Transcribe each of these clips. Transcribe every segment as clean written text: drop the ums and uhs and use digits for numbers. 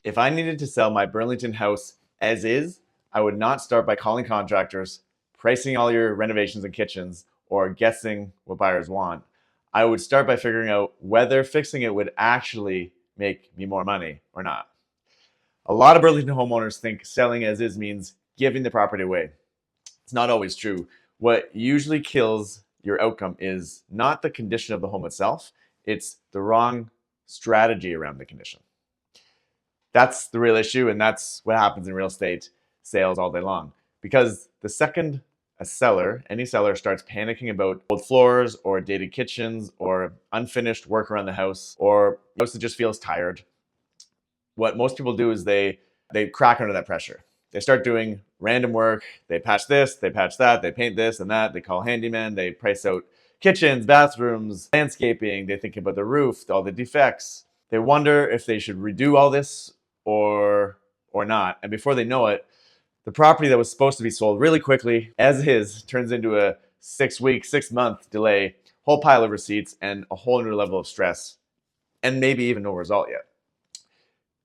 If I needed to sell my Burlington house as is, I would not start by calling contractors, pricing all your renovations and kitchens, or guessing what buyers want. I would start by figuring out whether fixing it would actually make me more money or not. A lot of Burlington homeowners think selling as is means giving the property away. It's not always true. What usually kills your outcome is not the condition of the home itself, it's the wrong strategy around the condition. That's the real issue, and that's what happens in real estate sales all day long. Because the second any seller starts panicking about old floors or dated kitchens or unfinished work around the house, or the house that just feels tired, what most people do is they crack under that pressure. They start doing random work. They patch this, they patch that, they paint this and that. They call handyman. They price out kitchens, bathrooms, landscaping. They think about the roof, all the defects. They wonder if they should redo all this or not. And before they know it, the property that was supposed to be sold really quickly, as is, turns into a 6-week, 6-month delay, whole pile of receipts, and a whole new level of stress, and maybe even no result yet.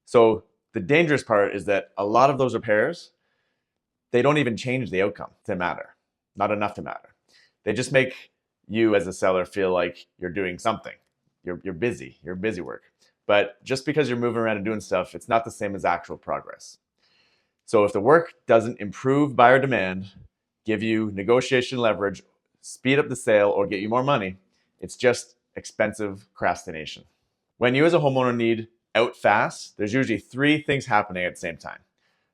So the dangerous part is that a lot of those repairs, they don't even change the outcome to matter, not enough to matter. They just make you as a seller feel like you're doing something. You're busy, you're busy work. But just because you're moving around and doing stuff, it's not the same as actual progress. So if the work doesn't improve buyer demand, give you negotiation leverage, speed up the sale, or get you more money, it's just expensive procrastination. When you as a homeowner need out fast, there's usually 3 things happening at the same time.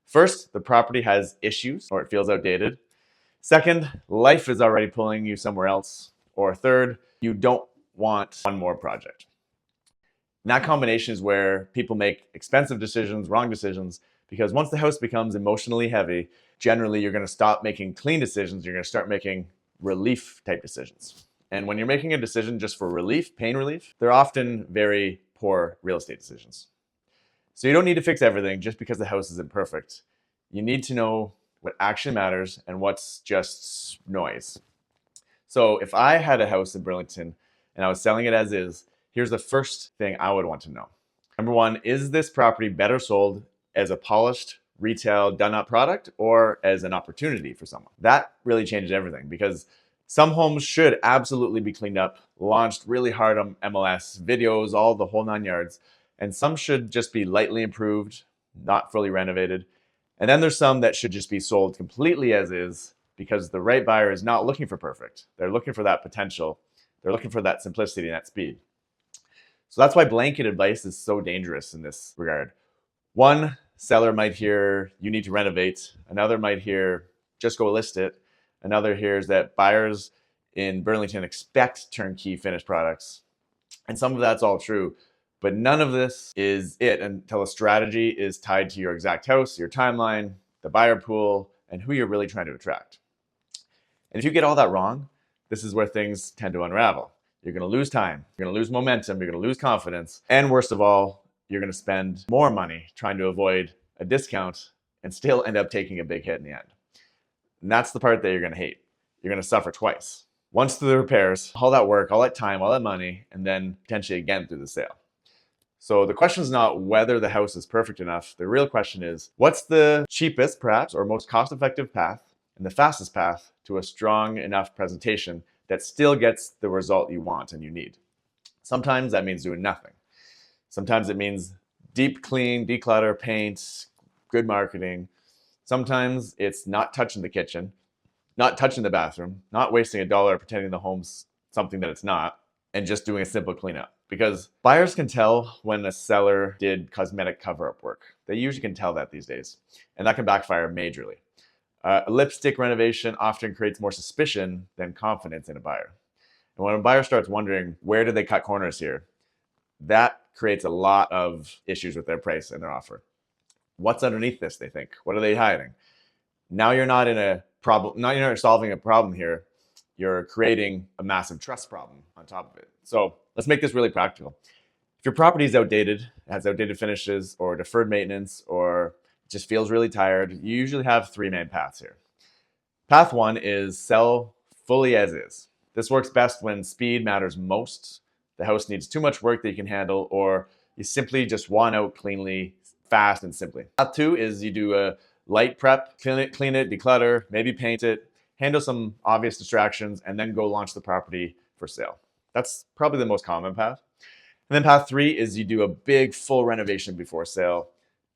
First, the property has issues or it feels outdated. Second, life is already pulling you somewhere else. Or third, you don't want one more project. And that combination is where people make expensive decisions, wrong decisions, because once the house becomes emotionally heavy, generally you're going to stop making clean decisions. You're going to start making relief type decisions. And when you're making a decision just for relief, pain relief, they're often very poor real estate decisions. So you don't need to fix everything just because the house isn't perfect. You need to know what actually matters and what's just noise. So if I had a house in Burlington and I was selling it as is, here's the first thing I would want to know. Number 1, is this property better sold as a polished, retail, done-up product or as an opportunity for someone? That really changes everything, because some homes should absolutely be cleaned up, launched really hard on MLS, videos, all the whole 9 yards. And some should just be lightly improved, not fully renovated. And then there's some that should just be sold completely as is, because the right buyer is not looking for perfect. They're looking for that potential. They're looking for that simplicity and that speed. So that's why blanket advice is so dangerous in this regard. One seller might hear you need to renovate. Another might hear just go list it. Another hears that buyers in Burlington expect turnkey finished products. And some of that's all true, but none of this is it until a strategy is tied to your exact house, your timeline, the buyer pool, and who you're really trying to attract. And if you get all that wrong, this is where things tend to unravel. You're going to lose time, you're going to lose momentum, you're going to lose confidence, and worst of all, you're going to spend more money trying to avoid a discount and still end up taking a big hit in the end. And that's the part that you're going to hate. You're going to suffer twice. Once through the repairs, all that work, all that time, all that money, and then potentially again through the sale. So the question is not whether the house is perfect enough. The real question is, what's the cheapest, perhaps, or most cost-effective path and the fastest path to a strong enough presentation that still gets the result you want and you need? Sometimes that means doing nothing. Sometimes it means deep clean, declutter, paint, good marketing. Sometimes it's not touching the kitchen, not touching the bathroom, not wasting $1 pretending the home's something that it's not, and just doing a simple cleanup. Because buyers can tell when a seller did cosmetic cover-up work. They usually can tell that these days, and that can backfire majorly. A lipstick renovation often creates more suspicion than confidence in a buyer. And when a buyer starts wondering, where did they cut corners here? That creates a lot of issues with their price and their offer. What's underneath this, they think? What are they hiding? Now you're not in a problem, now you're not solving a problem here. You're creating a massive trust problem on top of it. So let's make this really practical. If your property is outdated, has outdated finishes or deferred maintenance, or just feels really tired, you usually have 3 main paths here. Path 1 is sell fully as is. This works best when speed matters most. The house needs too much work that you can handle, or you simply just want out cleanly, fast and simply. Path 2 is you do a light prep, clean it, declutter, maybe paint it, handle some obvious distractions, and then go launch the property for sale. That's probably the most common path. And then path 3 is you do a big full renovation before sale,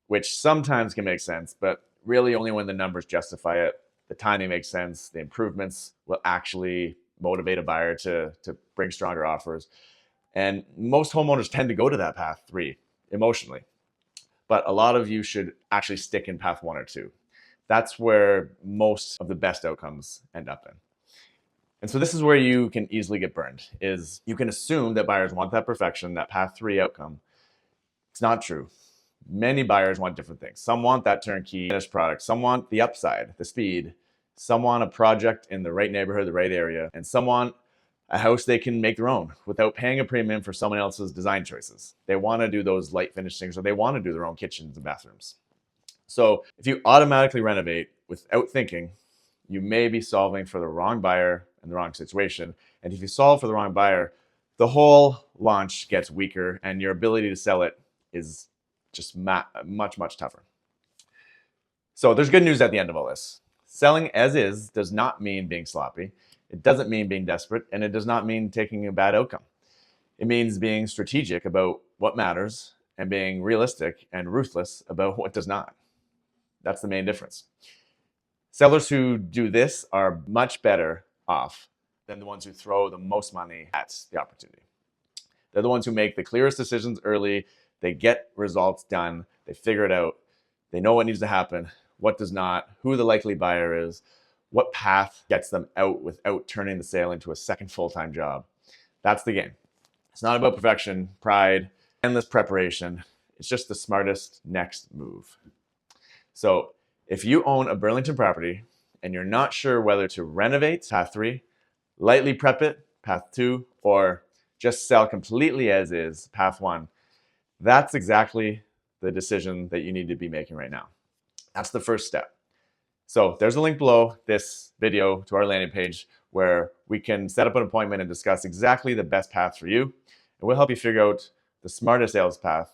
which sometimes can make sense, but really only when the numbers justify it. The timing makes sense. The improvements will actually motivate a buyer to bring stronger offers. And most homeowners tend to go to that path 3 emotionally. But a lot of you should actually stick in path 1 or 2. That's where most of the best outcomes end up in. And so this is where you can easily get burned, is you can assume that buyers want that perfection, that path 3 outcome. It's not true. Many buyers want different things. Some want that turnkey finished product. Some want the upside, the speed. Some want a project in the right neighborhood, the right area. And some want a house they can make their own without paying a premium for someone else's design choices. They want to do those light finishings, or they want to do their own kitchens and bathrooms. So if you automatically renovate without thinking, you may be solving for the wrong buyer and the wrong situation. And if you solve for the wrong buyer, the whole launch gets weaker and your ability to sell it is just much, much tougher. So there's good news at the end of all this. Selling as is does not mean being sloppy. It doesn't mean being desperate, and it does not mean taking a bad outcome. It means being strategic about what matters and being realistic and ruthless about what does not. That's the main difference. Sellers who do this are much better off than the ones who throw the most money at the opportunity. They're the ones who make the clearest decisions early. They get results done. They figure it out. They know what needs to happen, what does not, who the likely buyer is, what path gets them out without turning the sale into a second full-time job. That's the game. It's not about perfection, pride, endless preparation. It's just the smartest next move. So if you own a Burlington property and you're not sure whether to renovate, path 3, lightly prep it, path 2, or just sell completely as is, path 1, that's exactly the decision that you need to be making right now. That's the first step. So there's a link below this video to our landing page where we can set up an appointment and discuss exactly the best path for you. And we'll help you figure out the smartest sales path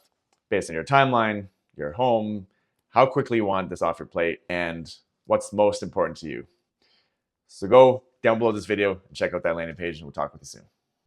based on your timeline, your home, how quickly you want this off your plate, and what's most important to you. So go down below this video and check out that landing page, and we'll talk with you soon.